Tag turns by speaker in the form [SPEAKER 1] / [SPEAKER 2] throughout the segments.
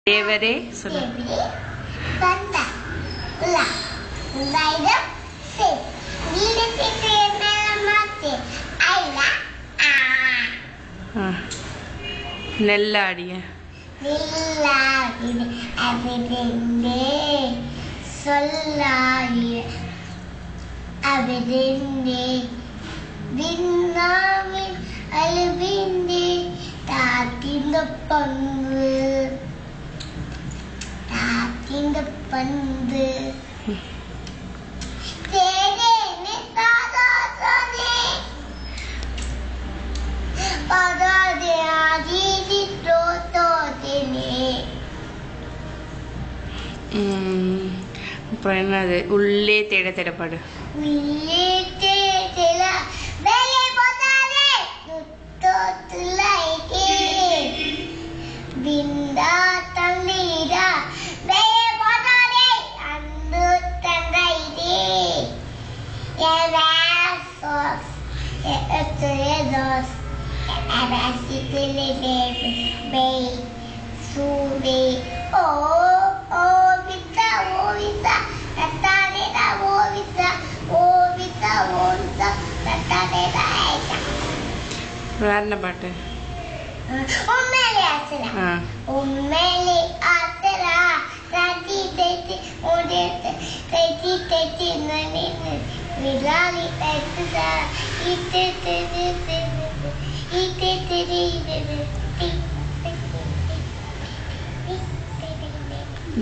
[SPEAKER 1] தேவரே சொல்லு. நெல்லாடிய
[SPEAKER 2] சொல்லாடிய அபிதே விண்ணாவின் அழுவிந்தே தாத்திந்த பங்கு தாத்திந்த பந்து தேனே தாதாதே பாதாதே ஆதிதி தோதோதே.
[SPEAKER 1] அப்புறம் என்னது? உள்ளே தேட தேடப்பாடு.
[SPEAKER 2] உள்ளே தேட வேலை போதாதே தோத்துலைதே பிந்தா தண்ணீரா வேலை போதாதே அந்து தந்தைதே எவாசோஸ் எத்தேதோஸ் எவாசித்திலே பே சூவே ஓ ஓ வித்தா ஓ வித்தா தத்தானேடா ஓ வித்தா ஓ வித்தா ஓ வித்தா தத்தானேடா ஐயா.
[SPEAKER 1] வேற என்ன பாட்டு?
[SPEAKER 2] உண்மையிலே ஆசரா உண்மையிலே ஆசரா ராத்தி தேத்தி ஓடேத்து தேத்தி தேத்தி நனி விலாலி தேத்துதா இத்தே தேதி இத்தே தேதி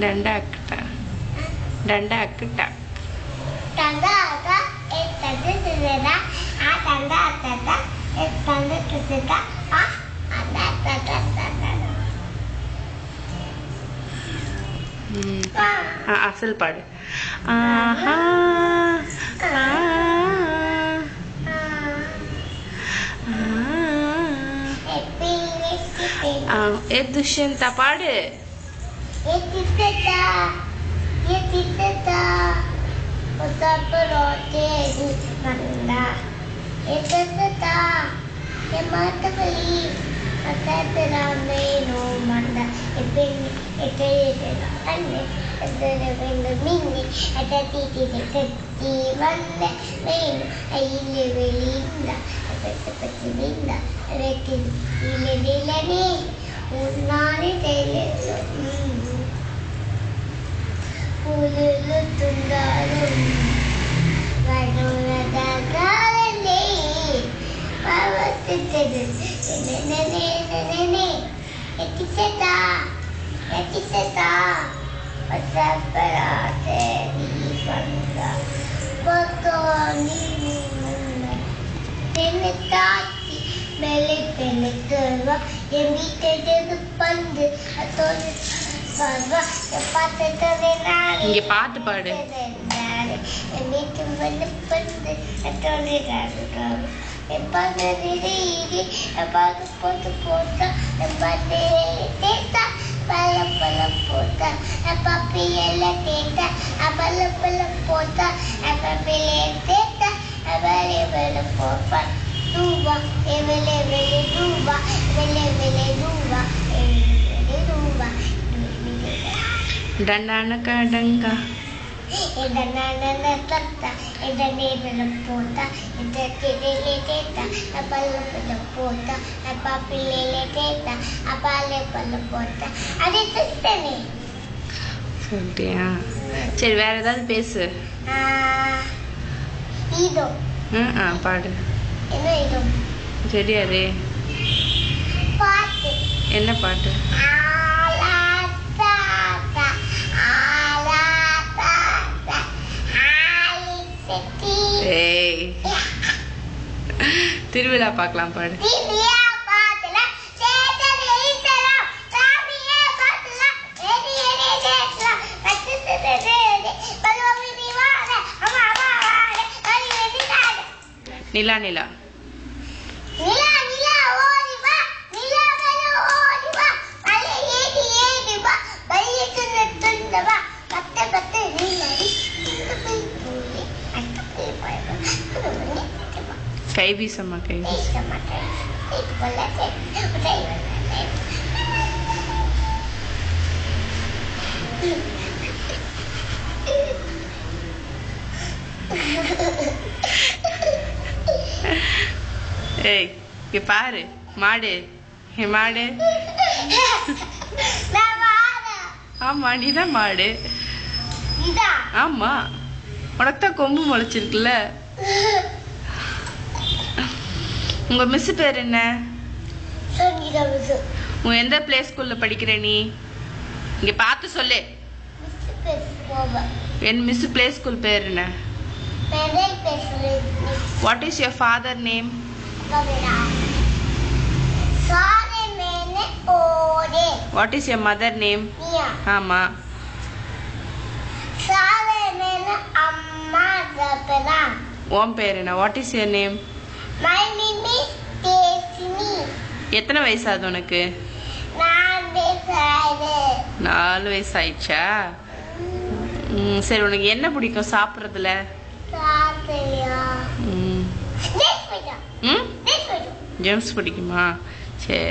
[SPEAKER 1] டண்டா அக்கிட்டா டண்டா அக்கிட்டா
[SPEAKER 2] டண்டா அக்கா எத்தது சிதா ஆ டண்டா அக்கா எத்தது சிதா ஆ அண்டா தடா தடா.
[SPEAKER 1] அசல் பாடு. ஆஹா துஷ்யந்த பாடு. இங்க பாட்டு பாடு. டண்டானக்கா டங்கா சொல்லியா? சரி, வேற ஏதாவது பேசு. பாடு. தெரியாதே. என்ன பாட்டு? திருவிழா பார்க்கலாம் பாடு. நிலா நிலா கை வீசம்மா கை வீசம்மா. ஏய் இங்க பாரு மாடு மாடு ஆமா நீதான் மாடு ஆமா உனக்கு தான் கொம்பு முளைச்சிருக்குல்ல உங்க மிஸ் பேர் என்ன உன் எந்த பிளே ஸ்கூல்ல படிக்கிற நீ இங்க பார்த்து சொல்லு என் மிஸ் பிளே ஸ்கூல் பேர் என்ன What is your father name? What is your mother name? ஆமா உன் பேர் என்ன What is your name?
[SPEAKER 2] My name is Destiny.
[SPEAKER 1] எத்தனை வயசாகுது உனக்கு 4 வயசு ஆயிடுச்சா சரி உனக்கு என்ன பிடிக்கும் சாப்பிட்றதுல ஜெம்ஸ் பிடிக்குமா சரி